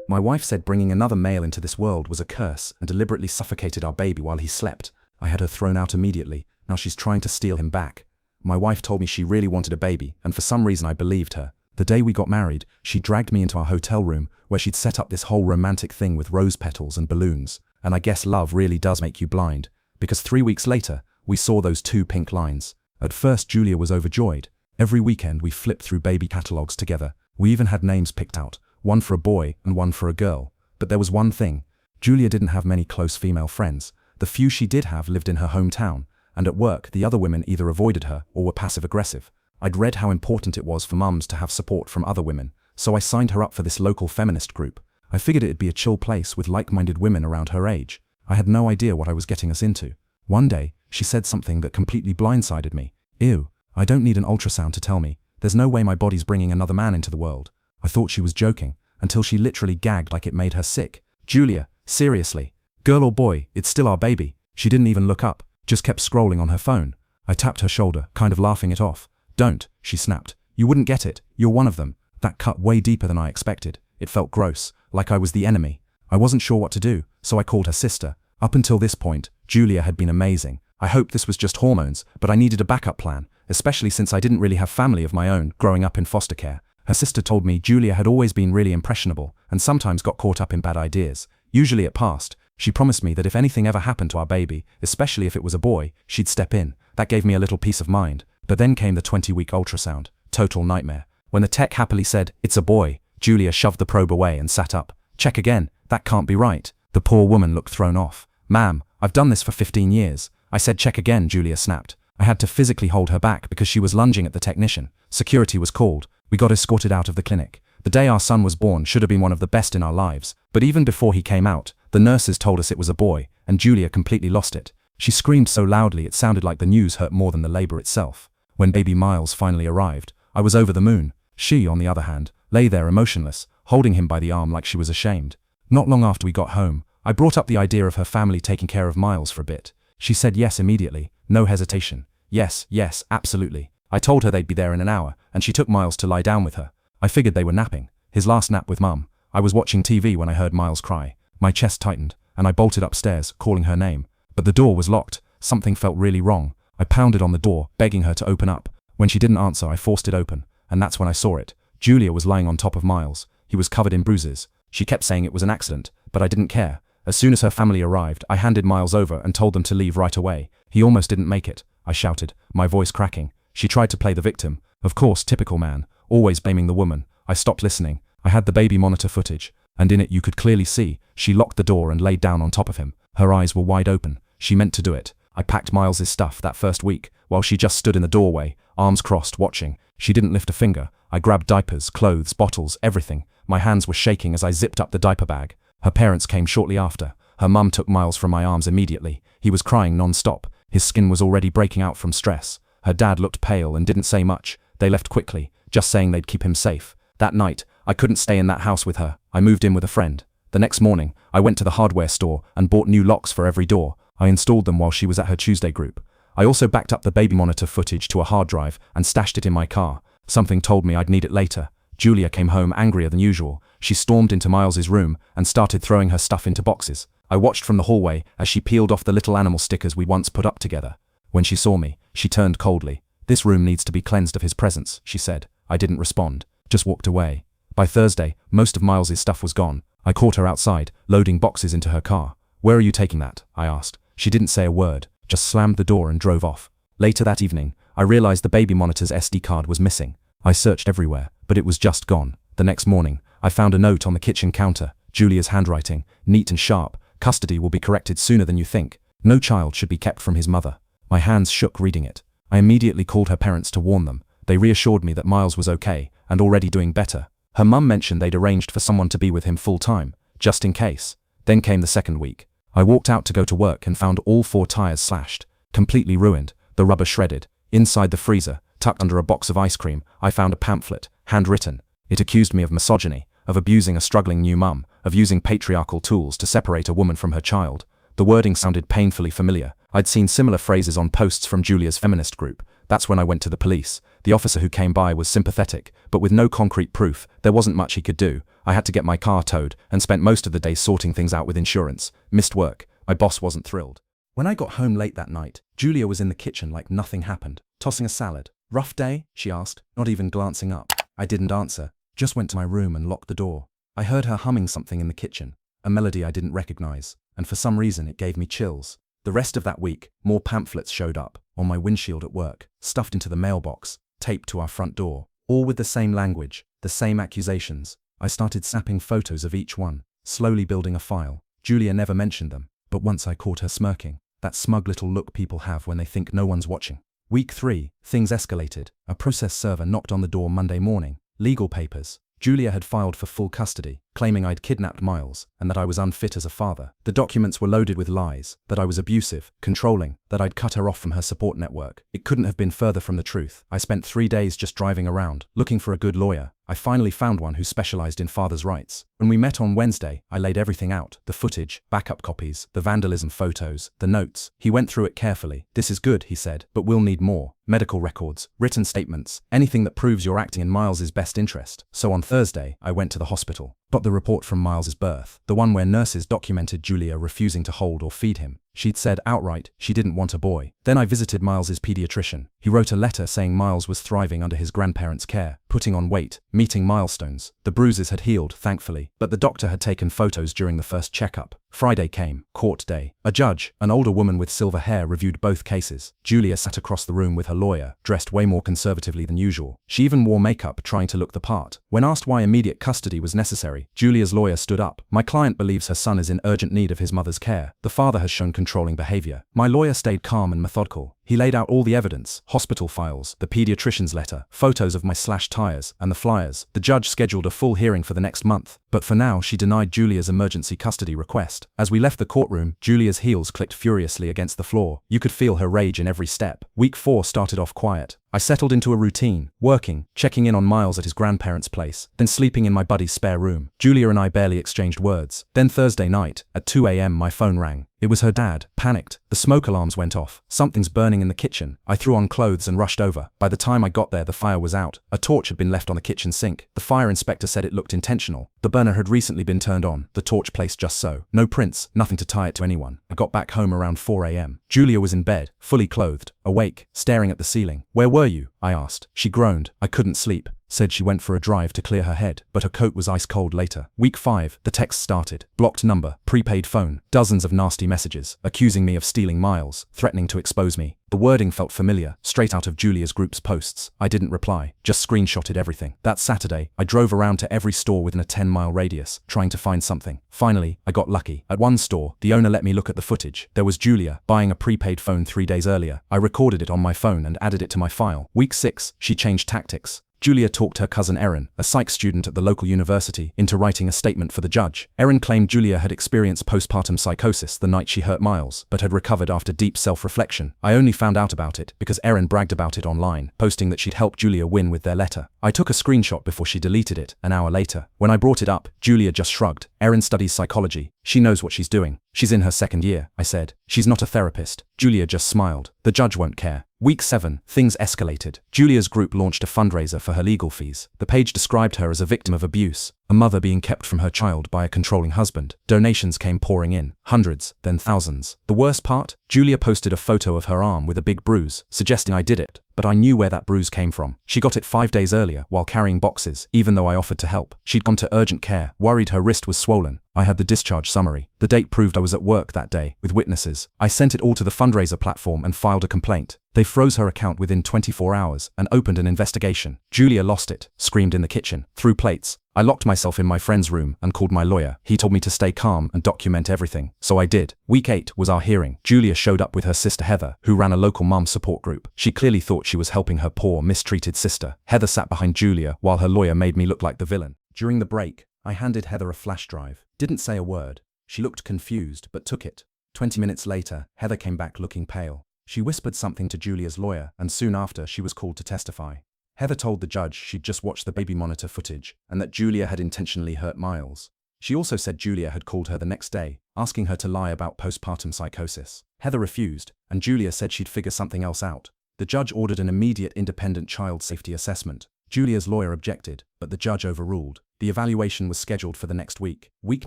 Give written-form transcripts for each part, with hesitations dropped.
My wife said bringing another male into this world was a curse and deliberately suffocated our baby while he slept. I had her thrown out immediately. Now she's trying to steal him back. My wife told me she really wanted a baby, and for some reason I believed her. The day we got married, she dragged me into our hotel room where she'd set up this whole romantic thing with rose petals and balloons. And I guess love really does make you blind, because 3 weeks later, we saw those 2 pink lines. At first, Julia was overjoyed. Every weekend we flipped through baby catalogs together. We even had names picked out, one for a boy and one for a girl. But there was one thing. Julia didn't have many close female friends. The few she did have lived in her hometown, and at work the other women either avoided her or were passive-aggressive. I'd read how important it was for mums to have support from other women, so I signed her up for this local feminist group. I figured it'd be a chill place with like-minded women around her age. I had no idea what I was getting us into. One day, she said something that completely blindsided me. Ew, I don't need an ultrasound to tell me. There's no way my body's bringing another man into the world. I thought she was joking, until she literally gagged like it made her sick. Julia, seriously. Girl or boy, it's still our baby. She didn't even look up, just kept scrolling on her phone. I tapped her shoulder, kind of laughing it off. Don't, she snapped. You wouldn't get it, you're one of them. That cut way deeper than I expected. It felt gross, like I was the enemy. I wasn't sure what to do, so I called her sister. Up until this point, Julia had been amazing. I hoped this was just hormones, but I needed a backup plan, especially since I didn't really have family of my own growing up in foster care. Her sister told me Julia had always been really impressionable and sometimes got caught up in bad ideas. Usually it passed. She promised me that if anything ever happened to our baby, especially if it was a boy, she'd step in. That gave me a little peace of mind. But then came the 20-week ultrasound. Total nightmare. When the tech happily said, "It's a boy," Julia shoved the probe away and sat up. "Check again. That can't be right." The poor woman looked thrown off. "Ma'am, I've done this for 15 years. I said check again," Julia snapped. I had to physically hold her back because she was lunging at the technician. Security was called. We got escorted out of the clinic. The day our son was born should have been one of the best in our lives, but even before he came out, the nurses told us it was a boy, and Julia completely lost it. She screamed so loudly it sounded like the news hurt more than the labor itself. When baby Miles finally arrived, I was over the moon. She, on the other hand, lay there emotionless, holding him by the arm like she was ashamed. Not long after we got home, I brought up the idea of her family taking care of Miles for a bit. She said yes immediately, no hesitation. Yes, absolutely. I told her they'd be there in an hour, and she took Miles to lie down with her. I figured they were napping. His last nap with Mum. I was watching TV when I heard Miles cry. My chest tightened, and I bolted upstairs, calling her name. But the door was locked. Something felt really wrong. I pounded on the door, begging her to open up. When she didn't answer, I forced it open, and that's when I saw it. Julia was lying on top of Miles. He was covered in bruises. She kept saying it was an accident, but I didn't care. As soon as her family arrived, I handed Miles over and told them to leave right away. He almost didn't make it, I shouted, my voice cracking. She tried to play the victim. Of course, typical man, always blaming the woman. I stopped listening. I had the baby monitor footage, and in it you could clearly see, she locked the door and laid down on top of him. Her eyes were wide open. She meant to do it. I packed Miles's stuff that first week, while she just stood in the doorway, arms crossed, watching. She didn't lift a finger. I grabbed diapers, clothes, bottles, everything. My hands were shaking as I zipped up the diaper bag. Her parents came shortly after. Her mum took Miles from my arms immediately. He was crying non-stop. His skin was already breaking out from stress. Her dad looked pale and didn't say much. They left quickly, just saying they'd keep him safe. That night, I couldn't stay in that house with her. I moved in with a friend. The next morning, I went to the hardware store and bought new locks for every door. I installed them while she was at her Tuesday group. I also backed up the baby monitor footage to a hard drive and stashed it in my car. Something told me I'd need it later. Julia came home angrier than usual. She stormed into Miles's room and started throwing her stuff into boxes. I watched from the hallway as she peeled off the little animal stickers we once put up together. When she saw me, she turned coldly. "This room needs to be cleansed of his presence," she said. I didn't respond, just walked away. By Thursday, most of Miles's stuff was gone. I caught her outside, loading boxes into her car. "Where are you taking that?" I asked. She didn't say a word, just slammed the door and drove off. Later that evening, I realized the baby monitor's SD card was missing. I searched everywhere, but it was just gone. The next morning, I found a note on the kitchen counter, Julia's handwriting, neat and sharp. "Custody will be corrected sooner than you think. No child should be kept from his mother." My hands shook reading it. I immediately called her parents to warn them. They reassured me that Miles was okay, and already doing better. Her mum mentioned they'd arranged for someone to be with him full time, just in case. Then came the second week. I walked out to go to work and found all 4 tires slashed, completely ruined, the rubber shredded. Inside the freezer, tucked under a box of ice cream, I found a pamphlet, handwritten. It accused me of misogyny, of abusing a struggling new mum, of using patriarchal tools to separate a woman from her child. The wording sounded painfully familiar. I'd seen similar phrases on posts from Julia's feminist group. That's when I went to the police. The officer who came by was sympathetic, but with no concrete proof, there wasn't much he could do. I had to get my car towed and spent most of the day sorting things out with insurance. Missed work. My boss wasn't thrilled. When I got home late that night, Julia was in the kitchen like nothing happened, tossing a salad. "Rough day?" she asked, not even glancing up. I didn't answer, just went to my room and locked the door. I heard her humming something in the kitchen, a melody I didn't recognize, and for some reason it gave me chills. The rest of that week, more pamphlets showed up, on my windshield at work, stuffed into the mailbox, taped to our front door, all with the same language, the same accusations. I started snapping photos of each one, slowly building a file. Julia never mentioned them, but once I caught her smirking, that smug little look people have when they think no one's watching. Week 3, things escalated. A process server knocked on the door Monday morning. Legal papers. Julia had filed for full custody, claiming I'd kidnapped Miles, and that I was unfit as a father. The documents were loaded with lies, that I was abusive, controlling, that I'd cut her off from her support network. It couldn't have been further from the truth. I spent 3 days just driving around, looking for a good lawyer. I finally found one who specialized in father's rights. When we met on Wednesday, I laid everything out. The footage, backup copies, the vandalism photos, the notes. He went through it carefully. "This is good," he said, "but we'll need more. Medical records, written statements, anything that proves you're acting in Miles's best interest." So on Thursday, I went to the hospital. Got the report from Miles's birth, the one where nurses documented Julia refusing to hold or feed him. She'd said outright she didn't want a boy. Then I visited Miles's pediatrician. He wrote a letter saying Miles was thriving under his grandparents' care, putting on weight, meeting milestones. The bruises had healed, thankfully, but the doctor had taken photos during the first checkup. Friday came, court day. A judge, an older woman with silver hair, reviewed both cases. Julia sat across the room with her lawyer, dressed way more conservatively than usual. She even wore makeup, trying to look the part. When asked why immediate custody was necessary, Julia's lawyer stood up. "My client believes her son is in urgent need of his mother's care. The father has shown controlling behavior." My lawyer stayed calm and methodical. He laid out all the evidence, hospital files, the pediatrician's letter, photos of my slashed tires, and the flyers. The judge scheduled a full hearing for the next month, but for now she denied Julia's emergency custody request. As we left the courtroom, Julia's heels clicked furiously against the floor. You could feel her rage in every step. Week 4 started off quiet. I settled into a routine, working, checking in on Miles at his grandparents' place, then sleeping in my buddy's spare room. Julia and I barely exchanged words. Then Thursday night, at 2 a.m. my phone rang. It was her dad. Panicked. The smoke alarms went off. "Something's burning in the kitchen." I threw on clothes and rushed over. By the time I got there, the fire was out. A torch had been left on the kitchen sink. The fire inspector said it looked intentional. The burner had recently been turned on, the torch placed just so. No prints, nothing to tie it to anyone. I got back home around 4 a.m. Julia was in bed, fully clothed, awake, staring at the ceiling. "Where were you?" I asked. She groaned. "I couldn't sleep." Said she went for a drive to clear her head, but her coat was ice cold later. Week 5, the text started. Blocked number, prepaid phone, dozens of nasty messages, accusing me of stealing Miles, threatening to expose me. The wording felt familiar, straight out of Julia's group's posts. I didn't reply, just screenshotted everything. That Saturday, I drove around to every store within a 10-mile radius, trying to find something. Finally, I got lucky. At one store, the owner let me look at the footage. There was Julia, buying a prepaid phone 3 days earlier. I recorded it on my phone and added it to my file. Week 6, she changed tactics. Julia talked her cousin Erin, a psych student at the local university, into writing a statement for the judge. Erin claimed Julia had experienced postpartum psychosis the night she hurt Miles, but had recovered after deep self-reflection. I only found out about it because Erin bragged about it online, posting that she'd helped Julia win with their letter. I took a screenshot before she deleted it, an hour later. When I brought it up, Julia just shrugged. "Erin studies psychology. She knows what she's doing. She's in her 2nd year," I said. "She's not a therapist." Julia just smiled. "The judge won't care." Week 7, things escalated. Julia's group launched a fundraiser for her legal fees. The page described her as a victim of abuse, a mother being kept from her child by a controlling husband. Donations came pouring in, hundreds, then thousands. The worst part? Julia posted a photo of her arm with a big bruise, suggesting I did it. But I knew where that bruise came from. She got it 5 days earlier while carrying boxes, even though I offered to help. She'd gone to urgent care, worried her wrist was swollen. I had the discharge summary. The date proved I was at work that day, with witnesses. I sent it all to the fundraiser platform and filed a complaint. They froze her account within 24 hours and opened an investigation. Julia lost it, screamed in the kitchen, threw plates. I locked myself in my friend's room and called my lawyer. He told me to stay calm and document everything, so I did. Week 8 was our hearing. Julia showed up with her sister Heather, who ran a local mom support group. She clearly thought she was helping her poor, mistreated sister. Heather sat behind Julia while her lawyer made me look like the villain. During the break, I handed Heather a flash drive. Didn't say a word. She looked confused, but took it. 20 minutes later, Heather came back looking pale. She whispered something to Julia's lawyer, and soon after, she was called to testify. Heather told the judge she'd just watched the baby monitor footage, and that Julia had intentionally hurt Miles. She also said Julia had called her the next day, asking her to lie about postpartum psychosis. Heather refused, and Julia said she'd figure something else out. The judge ordered an immediate independent child safety assessment. Julia's lawyer objected, but the judge overruled. The evaluation was scheduled for the next week. Week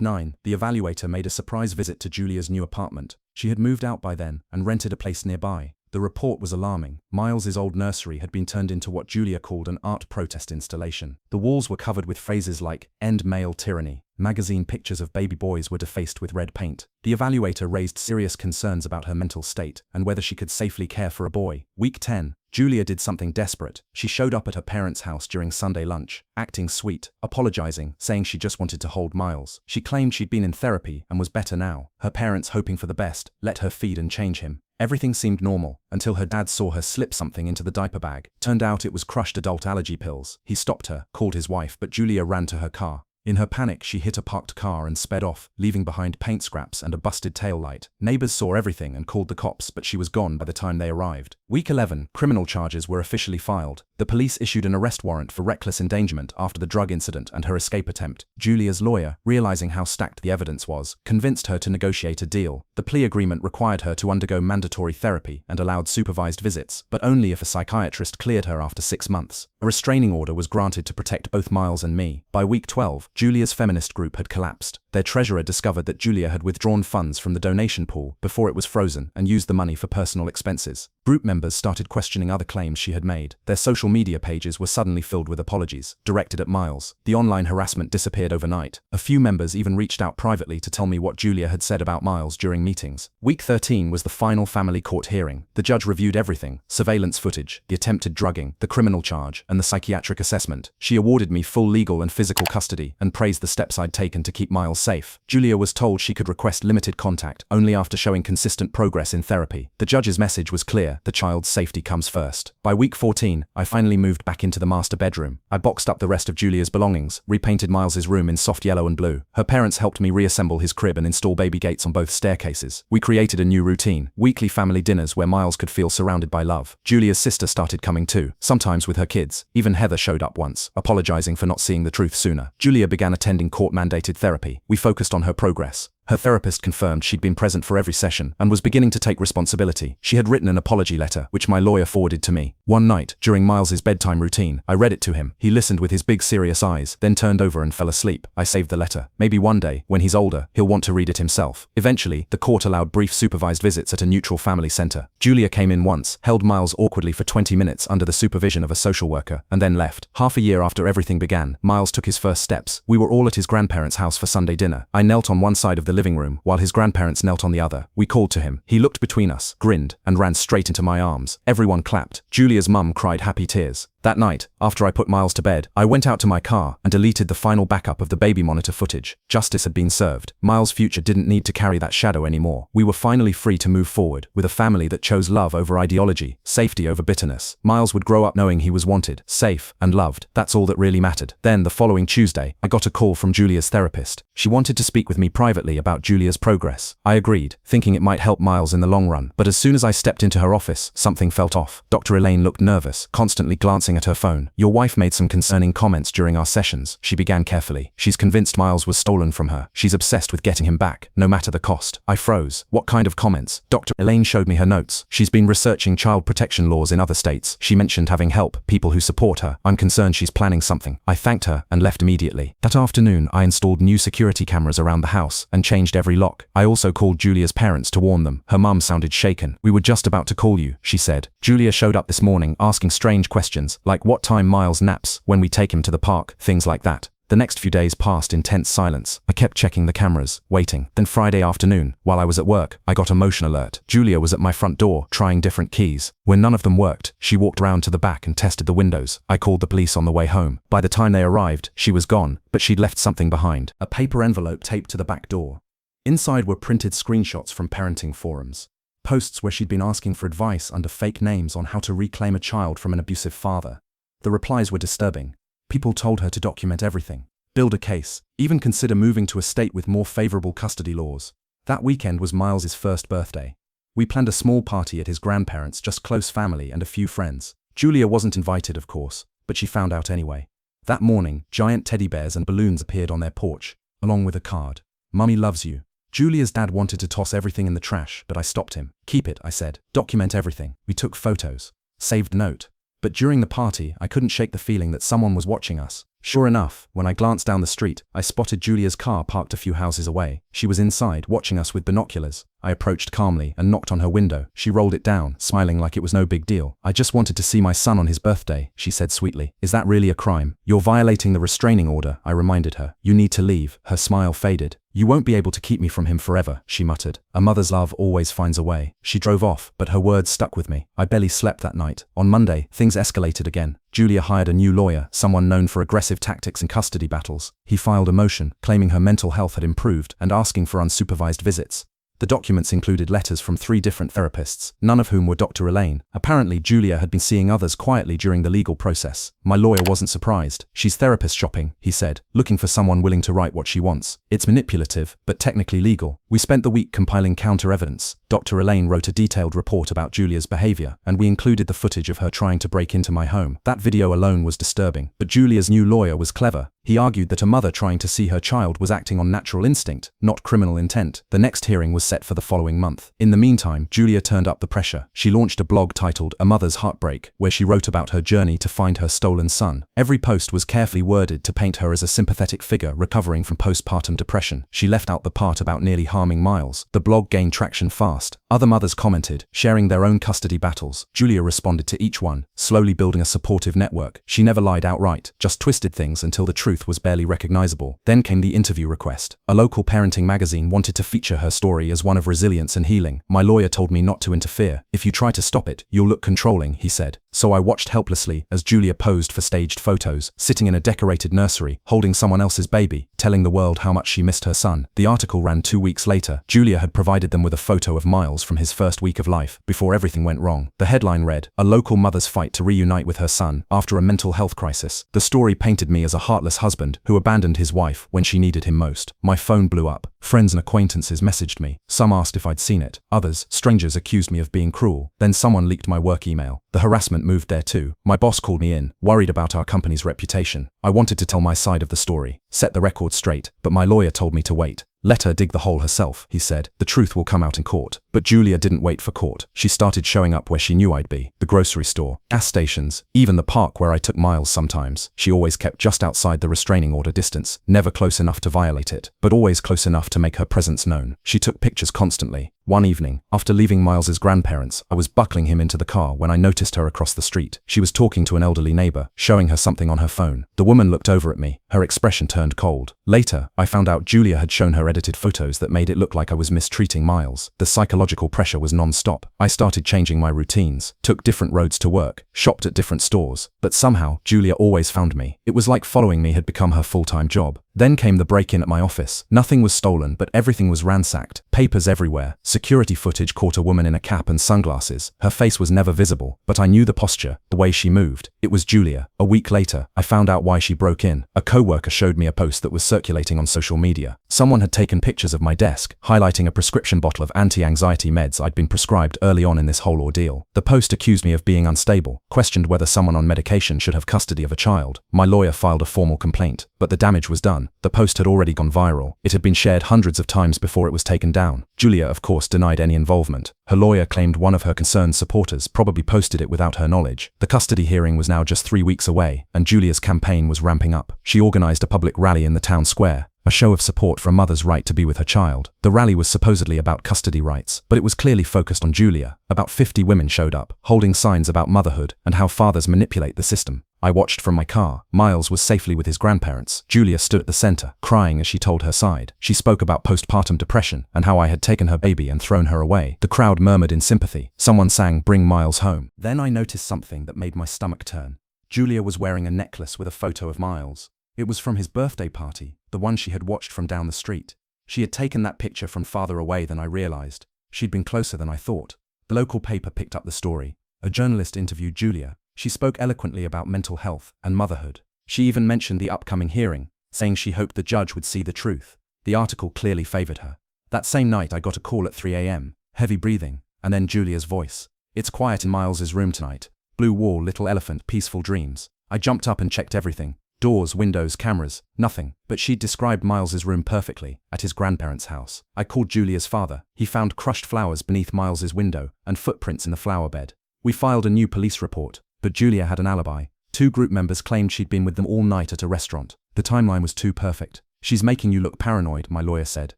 9, the evaluator made a surprise visit to Julia's new apartment. She had moved out by then and rented a place nearby. The report was alarming. Miles's old nursery had been turned into what Julia called an art protest installation. The walls were covered with phrases like, "End male tyranny." Magazine pictures of baby boys were defaced with red paint. The evaluator raised serious concerns about her mental state and whether she could safely care for a boy. Week 10, Julia did something desperate. She showed up at her parents' house during Sunday lunch, acting sweet, apologizing, saying she just wanted to hold Miles. She claimed she'd been in therapy and was better now. Her parents, hoping for the best, let her feed and change him. Everything seemed normal, until her dad saw her slip something into the diaper bag. Turned out it was crushed adult allergy pills. He stopped her, called his wife, but Julia ran to her car. In her panic, she hit a parked car and sped off, leaving behind paint scraps and a busted taillight. Neighbors saw everything and called the cops, but she was gone by the time they arrived. Week 11, criminal charges were officially filed. The police issued an arrest warrant for reckless endangerment after the drug incident and her escape attempt. Julia's lawyer, realizing how stacked the evidence was, convinced her to negotiate a deal. The plea agreement required her to undergo mandatory therapy and allowed supervised visits, but only if a psychiatrist cleared her after 6 months. A restraining order was granted to protect both Miles and me. By week 12, Julia's feminist group had collapsed. Their treasurer discovered that Julia had withdrawn funds from the donation pool before it was frozen and used the money for personal expenses. Group members started questioning other claims she had made. Their social media pages were suddenly filled with apologies, directed at Miles. The online harassment disappeared overnight. A few members even reached out privately to tell me what Julia had said about Miles during meetings. Week 13 was the final family court hearing. The judge reviewed everything: surveillance footage, the attempted drugging, the criminal charge, and the psychiatric assessment. She awarded me full legal and physical custody and praised the steps I'd taken to keep Miles safe. Julia was told she could request limited contact only after showing consistent progress in therapy. The judge's message was clear: the child's safety comes first. By week 14, I finally moved back into the master bedroom. I boxed up the rest of Julia's belongings, repainted Miles's room in soft yellow and blue. Her parents helped me reassemble his crib and install baby gates on both staircases. We created a new routine: weekly family dinners where Miles could feel surrounded by love. Julia's sister started coming too, sometimes with her kids. Even Heather showed up once, apologizing for not seeing the truth sooner. Julia began attending court-mandated therapy. We focused on her progress. Her therapist confirmed she'd been present for every session and was beginning to take responsibility. She had written an apology letter, which my lawyer forwarded to me. One night, during Miles's bedtime routine, I read it to him. He listened with his big serious eyes, then turned over and fell asleep. I saved the letter. Maybe one day, when he's older, he'll want to read it himself. Eventually, the court allowed brief supervised visits at a neutral family center. Julia came in once, held Miles awkwardly for 20 minutes under the supervision of a social worker, and then left. Half a year after everything began, Miles took his first steps. We were all at his grandparents' house for Sunday dinner. I knelt on one side of the living room, while his grandparents knelt on the other. We called to him. He looked between us, grinned, and ran straight into my arms. Everyone clapped. Julia's mum cried happy tears. That night, after I put Miles to bed, I went out to my car and deleted the final backup of the baby monitor footage. Justice had been served. Miles' future didn't need to carry that shadow anymore. We were finally free to move forward, with a family that chose love over ideology, safety over bitterness. Miles would grow up knowing he was wanted, safe, and loved. That's all that really mattered. Then, the following Tuesday, I got a call from Julia's therapist. She wanted to speak with me privately about Julia's progress. I agreed, thinking it might help Miles in the long run. But as soon as I stepped into her office, something felt off. Dr. Elaine looked nervous, constantly glancing at her phone. "Your wife made some concerning comments during our sessions," she began carefully. "She's convinced Miles was stolen from her. She's obsessed with getting him back, no matter the cost." I froze. What kind of comments? Dr. Elaine showed me her notes. She's been researching child protection laws in other states. She mentioned having help, people who support her. I'm concerned she's planning something. I thanked her and left immediately. That afternoon, I installed new security cameras around the house and changed every lock. I also called Julia's parents to warn them. Her mum sounded shaken. "We were just about to call you," she said. Julia showed up this morning asking strange questions, like what time Miles naps, when we take him to the park, things like that. The next few days passed in tense silence. I kept checking the cameras, waiting. Then Friday afternoon, while I was at work, I got a motion alert. Julia was at my front door, trying different keys. When none of them worked, she walked round to the back and tested the windows. I called the police on the way home. By the time they arrived, she was gone, but she'd left something behind. A paper envelope taped to the back door. Inside were printed screenshots from parenting forums. Posts where she'd been asking for advice under fake names on how to reclaim a child from an abusive father. The replies were disturbing. People told her to document everything, build a case, even consider moving to a state with more favorable custody laws. That weekend was Miles's first birthday. We planned a small party at his grandparents', just close family and a few friends. Julia wasn't invited, of course, but she found out anyway. That morning, giant teddy bears and balloons appeared on their porch, along with a card. "Mummy loves you. Julia's dad wanted to toss everything in the trash, but I stopped him. Keep it, I said. Document everything. We took photos. Saved note. But during the party, I couldn't shake the feeling that someone was watching us. Sure enough, when I glanced down the street, I spotted Julia's car parked a few houses away. She was inside, watching us with binoculars. I approached calmly and knocked on her window. She rolled it down, smiling like it was no big deal. I just wanted to see my son on his birthday, she said sweetly. Is that really a crime? You're violating the restraining order, I reminded her. You need to leave. Her smile faded. You won't be able to keep me from him forever, she muttered. A mother's love always finds a way. She drove off, but her words stuck with me. I barely slept that night. On Monday, things escalated again. Julia hired a new lawyer, someone known for aggressive tactics in custody battles. He filed a motion, claiming her mental health had improved and asking for unsupervised visits. The documents included letters from 3 different therapists, none of whom were Dr. Elaine. Apparently, Julia had been seeing others quietly during the legal process. My lawyer wasn't surprised. She's therapist shopping, he said, looking for someone willing to write what she wants. It's manipulative, but technically legal. We spent the week compiling counter-evidence. Dr. Elaine wrote a detailed report about Julia's behavior, and we included the footage of her trying to break into my home. That video alone was disturbing. But Julia's new lawyer was clever. He argued that a mother trying to see her child was acting on natural instinct, not criminal intent. The next hearing was set for the following month. In the meantime, Julia turned up the pressure. She launched a blog titled A Mother's Heartbreak, where she wrote about her journey to find her stolen son. Every post was carefully worded to paint her as a sympathetic figure recovering from postpartum depression. She left out the part about nearly harming Miles. The blog gained traction fast. Other mothers commented, sharing their own custody battles. Julia responded to each one, slowly building a supportive network. She never lied outright, just twisted things until the truth was barely recognizable. Then came the interview request. A local parenting magazine wanted to feature her story as one of resilience and healing. My lawyer told me not to interfere. If you try to stop it, you'll look controlling, he said. So I watched helplessly as Julia posed for staged photos, sitting in a decorated nursery, holding someone else's baby, telling the world how much she missed her son. The article ran 2 weeks later. Julia had provided them with a photo of Miles from his first week of life, before everything went wrong. The headline read, "A local mother's fight to reunite with her son after a mental health crisis." The story painted me as a heartless husband who abandoned his wife when she needed him most. My phone blew up. Friends and acquaintances messaged me. Some asked if I'd seen it. Others, strangers, accused me of being cruel. Then someone leaked my work email. The harassment moved there too. My boss called me in, worried about our company's reputation. I wanted to tell my side of the story, set the record straight, but my lawyer told me to wait. Let her dig the hole herself, he said. The truth will come out in court. But Julia didn't wait for court. She started showing up where she knew I'd be. The grocery store, gas stations, even the park where I took Miles sometimes. She always kept just outside the restraining order distance, never close enough to violate it, but always close enough to make her presence known. She took pictures constantly. One evening, after leaving Miles's grandparents, I was buckling him into the car when I noticed her across the street. She was talking to an elderly neighbor, showing her something on her phone. The woman looked over at me. Her expression turned cold. Later, I found out Julia had shown her edited photos that made it look like I was mistreating Miles. The psychological pressure was non-stop. I started changing my routines, took different roads to work, shopped at different stores, but somehow, Julia always found me. It was like following me had become her full-time job. Then came the break-in at my office. Nothing was stolen, but everything was ransacked. Papers everywhere. Security footage caught a woman in a cap and sunglasses. Her face was never visible, but I knew the posture, the way she moved. It was Julia. A week later, I found out why she broke in. A coworker showed me a post that was circulating on social media. Someone had taken pictures of my desk, highlighting a prescription bottle of anti-anxiety meds I'd been prescribed early on in this whole ordeal. The post accused me of being unstable, questioned whether someone on medication should have custody of a child. My lawyer filed a formal complaint, but the damage was done. The post had already gone viral. It had been shared hundreds of times before it was taken down. Julia, of course, denied any involvement. Her lawyer claimed one of her concerned supporters probably posted it without her knowledge. The custody hearing was now just 3 weeks away, and Julia's campaign was ramping up. She organized a public rally in the town square, a show of support for a mother's right to be with her child. The rally was supposedly about custody rights, but it was clearly focused on Julia. About 50 women showed up, holding signs about motherhood and how fathers manipulate the system. I watched from my car. Miles was safely with his grandparents. Julia stood at the center, crying as she told her side. She spoke about postpartum depression and how I had taken her baby and thrown her away. The crowd murmured in sympathy. Someone sang, "Bring Miles home." Then I noticed something that made my stomach turn. Julia was wearing a necklace with a photo of Miles. It was from his birthday party, the one she had watched from down the street. She had taken that picture from farther away than I realized. She'd been closer than I thought. The local paper picked up the story. A journalist interviewed Julia. She spoke eloquently about mental health and motherhood. She even mentioned the upcoming hearing, saying she hoped the judge would see the truth. The article clearly favored her. That same night I got a call at 3 a.m., heavy breathing, and then Julia's voice. "It's quiet in Miles's room tonight. Blue wall, little elephant, peaceful dreams." I jumped up and checked everything. Doors, windows, cameras, nothing. But she'd described Miles's room perfectly, at his grandparents' house. I called Julia's father. He found crushed flowers beneath Miles's window and footprints in the flower bed. We filed a new police report, but Julia had an alibi. 2 group members claimed she'd been with them all night at a restaurant. The timeline was too perfect. She's making you look paranoid, my lawyer said.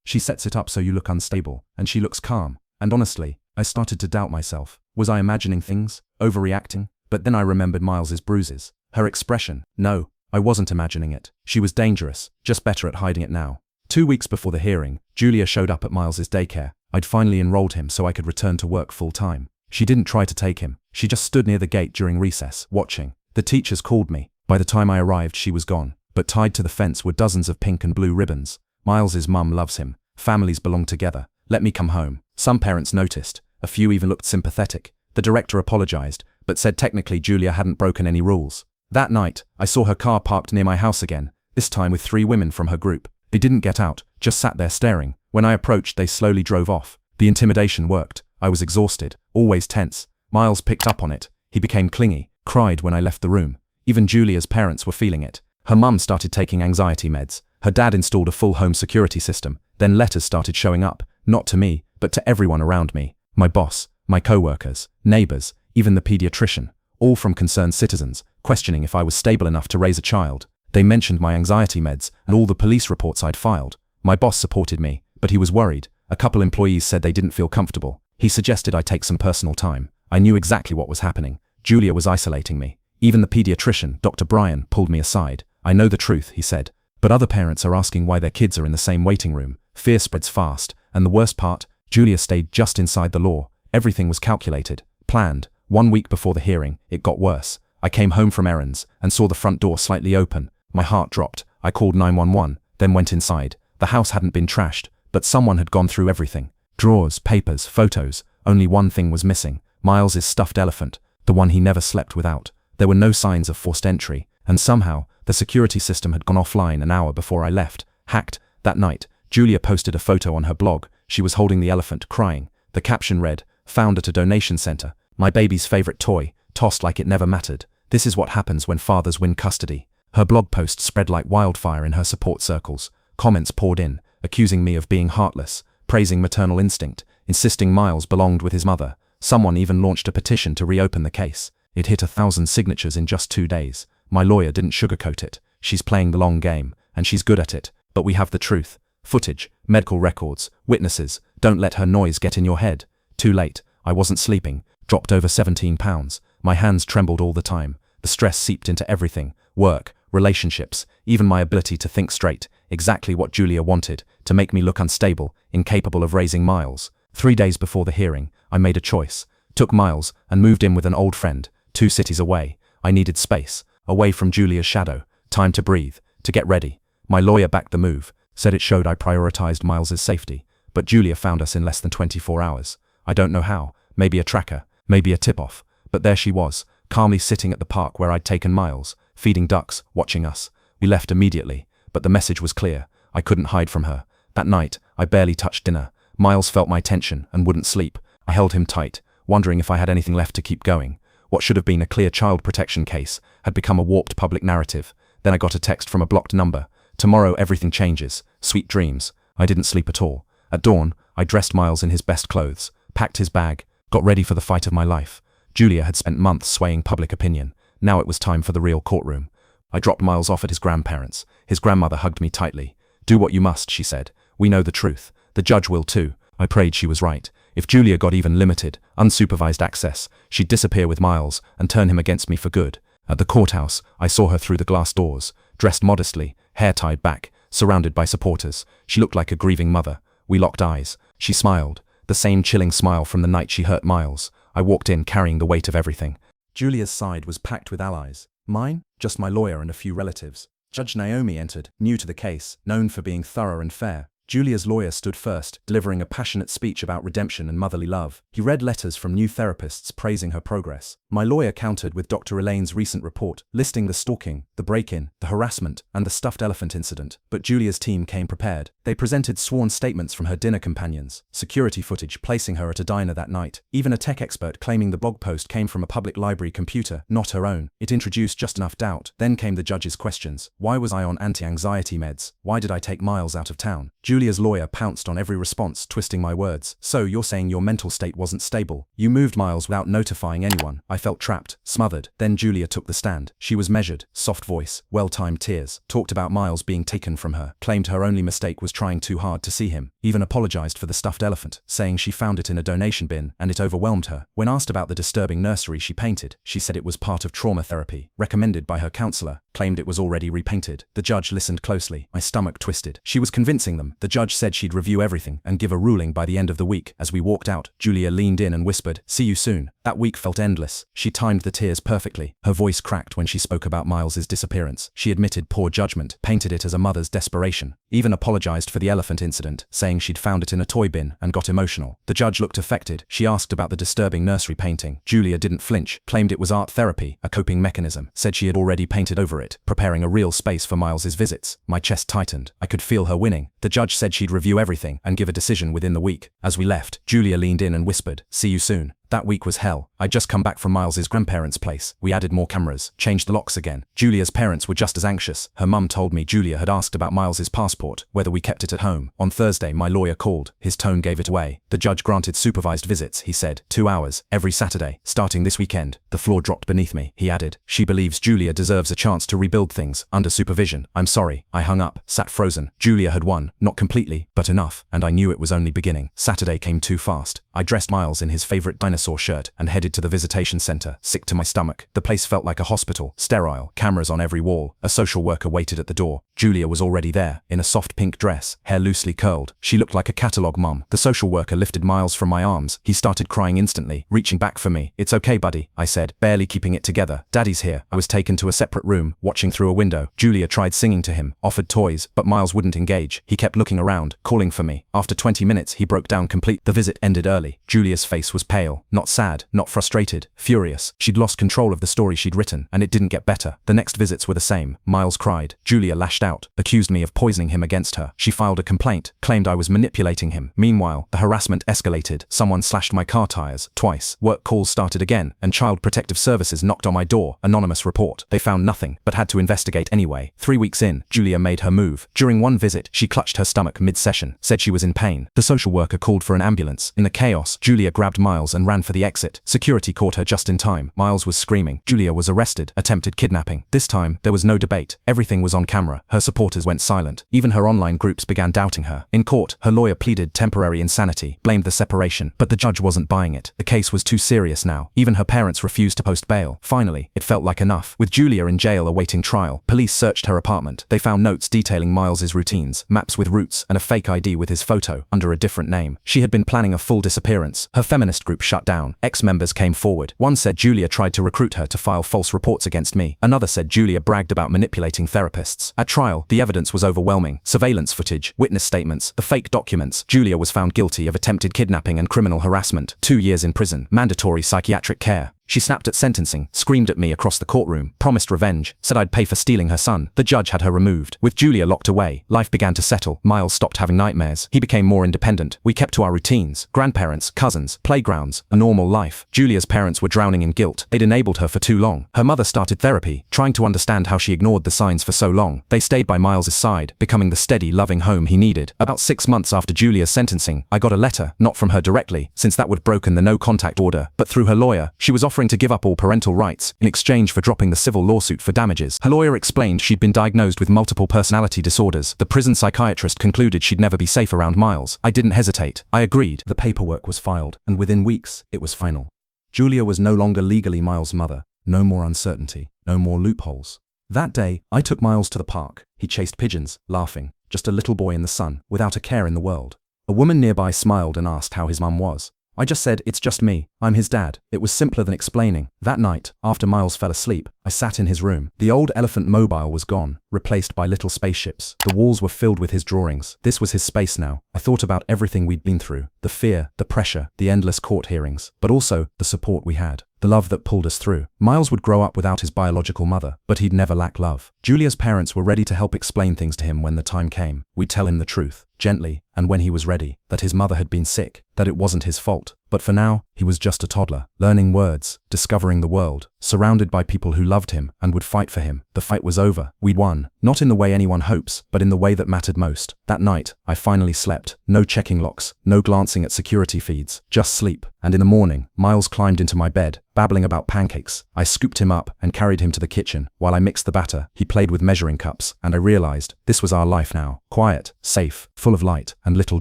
She sets it up so you look unstable, and she looks calm. And honestly, I started to doubt myself. Was I imagining things? Overreacting? But then I remembered Miles's bruises. Her expression. No, I wasn't imagining it. She was dangerous, just better at hiding it now. 2 weeks before the hearing, Julia showed up at Miles's daycare. I'd finally enrolled him so I could return to work full-time. She didn't try to take him. She just stood near the gate during recess, watching. The teachers called me. By the time I arrived, she was gone. But tied to the fence were dozens of pink and blue ribbons. Miles's mum loves him. Families belong together. Let me come home. Some parents noticed. A few even looked sympathetic. The director apologized, but said technically Julia hadn't broken any rules. That night, I saw her car parked near my house again, this time with 3 women from her group. They didn't get out, just sat there staring. When I approached, they slowly drove off. The intimidation worked. I was exhausted, always tense. Miles picked up on it. He became clingy, cried when I left the room. Even Julia's parents were feeling it. Her mum started taking anxiety meds. Her dad installed a full home security system. Then letters started showing up, not to me, but to everyone around me. My boss, my co-workers, neighbors, even the pediatrician, all from concerned citizens, questioning if I was stable enough to raise a child. They mentioned my anxiety meds and all the police reports I'd filed. My boss supported me, but he was worried. A couple employees said they didn't feel comfortable. He suggested I take some personal time. I knew exactly what was happening. Julia was isolating me. Even the pediatrician, Dr. Brian, pulled me aside. I know the truth, he said. But other parents are asking why their kids are in the same waiting room. Fear spreads fast, and the worst part, Julia stayed just inside the law. Everything was calculated, planned. 1 week before the hearing, it got worse. I came home from errands and saw the front door slightly open. My heart dropped. I called 911, then went inside. The house hadn't been trashed, but someone had gone through everything. Drawers, papers, photos. Only one thing was missing. Miles's stuffed elephant, the one he never slept without. There were no signs of forced entry, and somehow, the security system had gone offline an hour before I left. Hacked. That night, Julia posted a photo on her blog. She was holding the elephant, crying. The caption read, "Found at a donation center. My baby's favorite toy, tossed like it never mattered. This is what happens when fathers win custody." Her blog post spread like wildfire in her support circles. Comments poured in, accusing me of being heartless, praising maternal instinct, insisting Miles belonged with his mother. Someone even launched a petition to reopen the case. It hit 1,000 signatures in just 2 days. My lawyer didn't sugarcoat it. She's playing the long game, and she's good at it. But we have the truth. Footage, medical records, witnesses. Don't let her noise get in your head. Too late. I wasn't sleeping. Dropped over 17 pounds. My hands trembled all the time. The stress seeped into everything. Work, relationships, even my ability to think straight. Exactly what Julia wanted, to make me look unstable, incapable of raising Miles. 3 days before the hearing, I made a choice. Took Miles and moved in with an old friend, 2 cities away. I needed space, away from Julia's shadow. Time to breathe, to get ready. My lawyer backed the move, said it showed I prioritized Miles's safety. But Julia found us in less than 24 hours. I don't know how. Maybe a tracker, maybe a tip-off. But there she was, calmly sitting at the park where I'd taken Miles, feeding ducks, watching us. We left immediately, but the message was clear. I couldn't hide from her. That night, I barely touched dinner. Miles felt my tension and wouldn't sleep. I held him tight, wondering if I had anything left to keep going. What should have been a clear child protection case had become a warped public narrative. Then I got a text from a blocked number. "Tomorrow everything changes. Sweet dreams." I didn't sleep at all. At dawn, I dressed Miles in his best clothes, packed his bag, got ready for the fight of my life. Julia had spent months swaying public opinion. Now it was time for the real courtroom. I dropped Miles off at his grandparents'. His grandmother hugged me tightly. "Do what you must," she said. "We know the truth. The judge will too." I prayed she was right. If Julia got even limited, unsupervised access, she'd disappear with Miles and turn him against me for good. At the courthouse, I saw her through the glass doors, dressed modestly, hair tied back, surrounded by supporters. She looked like a grieving mother. We locked eyes. She smiled, the same chilling smile from the night she hurt Miles. I walked in carrying the weight of everything. Julia's side was packed with allies. Mine? Just my lawyer and a few relatives. Judge Naomi entered, new to the case, known for being thorough and fair. Julia's lawyer stood first, delivering a passionate speech about redemption and motherly love. He read letters from new therapists praising her progress. My lawyer countered with Dr. Elaine's recent report, listing the stalking, the break-in, the harassment, and the stuffed elephant incident. But Julia's team came prepared. They presented sworn statements from her dinner companions, security footage placing her at a diner that night, even a tech expert claiming the blog post came from a public library computer, not her own. It introduced just enough doubt. Then came the judge's questions. Why was I on anti-anxiety meds? Why did I take Miles out of town? Julia's lawyer pounced on every response, twisting my words. So you're saying your mental state wasn't stable? You moved Miles without notifying anyone. I felt trapped, smothered. Then Julia took the stand. She was measured, soft voice, well-timed tears, talked about Miles being taken from her, claimed her only mistake was trying too hard to see him, even apologized for the stuffed elephant, saying she found it in a donation bin and it overwhelmed her. When asked about the disturbing nursery she painted, she said it was part of trauma therapy, recommended by her counselor, claimed it was already repainted. The judge listened closely. My stomach twisted. She was convincing them. The judge said she'd review everything and give a ruling by the end of the week. As we walked out, Julia leaned in and whispered, "See you soon." That week felt endless. She timed the tears perfectly. Her voice cracked when she spoke about Miles's disappearance. She admitted poor judgment, painted it as a mother's desperation, even apologized for the elephant incident, saying she'd found it in a toy bin, and got emotional. The judge looked affected. She asked about the disturbing nursery painting. Julia didn't flinch, claimed it was art therapy, a coping mechanism, said she had already painted over it, preparing a real space for Miles's visits. My chest tightened. I could feel her winning. The judge said she'd review everything and give a decision within the week. As we left, Julia leaned in and whispered, "See you soon." That week was hell. I'd just come back from Miles's grandparents' place. We added more cameras, changed the locks again. Julia's parents were just as anxious. Her mum told me Julia had asked about Miles's passport, whether we kept it at home. On Thursday, my lawyer called. His tone gave it away. The judge granted supervised visits, he said. 2 hours, every Saturday, starting this weekend. The floor dropped beneath me, he added. She believes Julia deserves a chance to rebuild things, under supervision. I'm sorry. I hung up, sat frozen. Julia had won, not completely, but enough, and I knew it was only beginning. Saturday came too fast. I dressed Miles in his favorite dinosaur shirt and headed to the visitation center, sick to my stomach. The place felt like a hospital, sterile, cameras on every wall. A social worker waited at the door. Julia was already there, in a soft pink dress, hair loosely curled. She looked like a catalog mom. The social worker lifted Miles from my arms. He started crying instantly, reaching back for me. "It's okay, buddy," I said, barely keeping it together. "Daddy's here." I was taken to a separate room, watching through a window. Julia tried singing to him, offered toys, but Miles wouldn't engage. He kept looking around, calling for me. After 20 minutes, he broke down complete. The visit ended early. Julia's face was pale, not sad, not frustrated, furious. She'd lost control of the story she'd written, and it didn't get better. The next visits were the same. Miles cried. Julia lashed out, accused me of poisoning him against her. She filed a complaint, claimed I was manipulating him. Meanwhile, the harassment escalated. Someone slashed my car tires, twice. Work calls started again, and Child Protective Services knocked on my door. Anonymous report. They found nothing, but had to investigate anyway. 3 weeks in, Julia made her move. During one visit, she clutched her stomach mid-session, said she was in pain. The social worker called for an ambulance. In the chaos, Julia grabbed Miles and ran for the exit. Security caught her just in time. Miles was screaming. Julia was arrested. Attempted kidnapping. This time, there was no debate. Everything was on camera. Her supporters went silent. Even her online groups began doubting her. In court, her lawyer pleaded temporary insanity, blamed the separation, but the judge wasn't buying it. The case was too serious now. Even her parents refused to post bail. Finally, it felt like enough. With Julia in jail awaiting trial, police searched her apartment. They found notes detailing Miles's routines, maps with routes, and a fake ID with his photo, under a different name. She had been planning a full disappearance. Her feminist group shut down. Ex-members came forward. One said Julia tried to recruit her to file false reports against me. Another said Julia bragged about manipulating therapists. At trial, the evidence was overwhelming. Surveillance footage, witness statements, the fake documents. Julia was found guilty of attempted kidnapping and criminal harassment. 2 years in prison. Mandatory psychiatric care. She snapped at sentencing, screamed at me across the courtroom, promised revenge, said I'd pay for stealing her son. The judge had her removed. With Julia locked away, life began to settle. Miles stopped having nightmares. He became more independent. We kept to our routines. Grandparents, cousins, playgrounds, a normal life. Julia's parents were drowning in guilt. They'd enabled her for too long. Her mother started therapy, trying to understand how she ignored the signs for so long. They stayed by Miles's side, becoming the steady, loving home he needed. About 6 months after Julia's sentencing, I got a letter, not from her directly, since that would broken the no-contact order, but through her lawyer. She was offering to give up all parental rights in exchange for dropping the civil lawsuit for damages. Her lawyer explained she'd been diagnosed with multiple personality disorders. The prison psychiatrist concluded she'd never be safe around Miles. I didn't hesitate. I agreed. The paperwork was filed, and within weeks, it was final. Julia was no longer legally Miles' mother. No more uncertainty. No more loopholes. That day, I took Miles to the park. He chased pigeons, laughing. Just a little boy in the sun, without a care in the world. A woman nearby smiled and asked how his mum was. I just said, "It's just me. I'm his dad. It was simpler than explaining. That night, after Miles fell asleep, I sat in his room. The old elephant mobile was gone, replaced by little spaceships. The walls were filled with his drawings. This was his space now. I thought about everything we'd been through, the fear, the pressure, the endless court hearings, but also the support we had. The love that pulled us through. Miles would grow up without his biological mother, but he'd never lack love. Julia's parents were ready to help explain things to him when the time came. We'd tell him the truth, gently, and when he was ready, that his mother had been sick, that it wasn't his fault. But for now, he was just a toddler, learning words, discovering the world, surrounded by people who loved him and would fight for him. The fight was over. We'd won, not in the way anyone hopes, but in the way that mattered most. That night, I finally slept. No checking locks, no glancing at security feeds, just sleep. And in the morning, Miles climbed into my bed, babbling about pancakes. I scooped him up and carried him to the kitchen. While I mixed the batter, he played with measuring cups, and I realized this was our life now. Quiet, safe, full of light, and little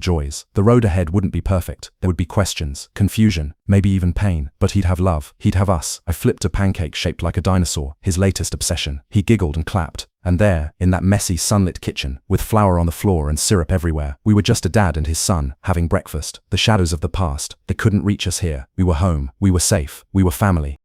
joys. The road ahead wouldn't be perfect. There would be questions, confusion, maybe even pain, but he'd have love. He'd have us. I flipped a pancake shaped like a dinosaur, his latest obsession. He giggled and clapped. And there, in that messy, sunlit kitchen, with flour on the floor and syrup everywhere, we were just a dad and his son, having breakfast. The shadows of the past, they couldn't reach us here. We were home. We were safe. We were family.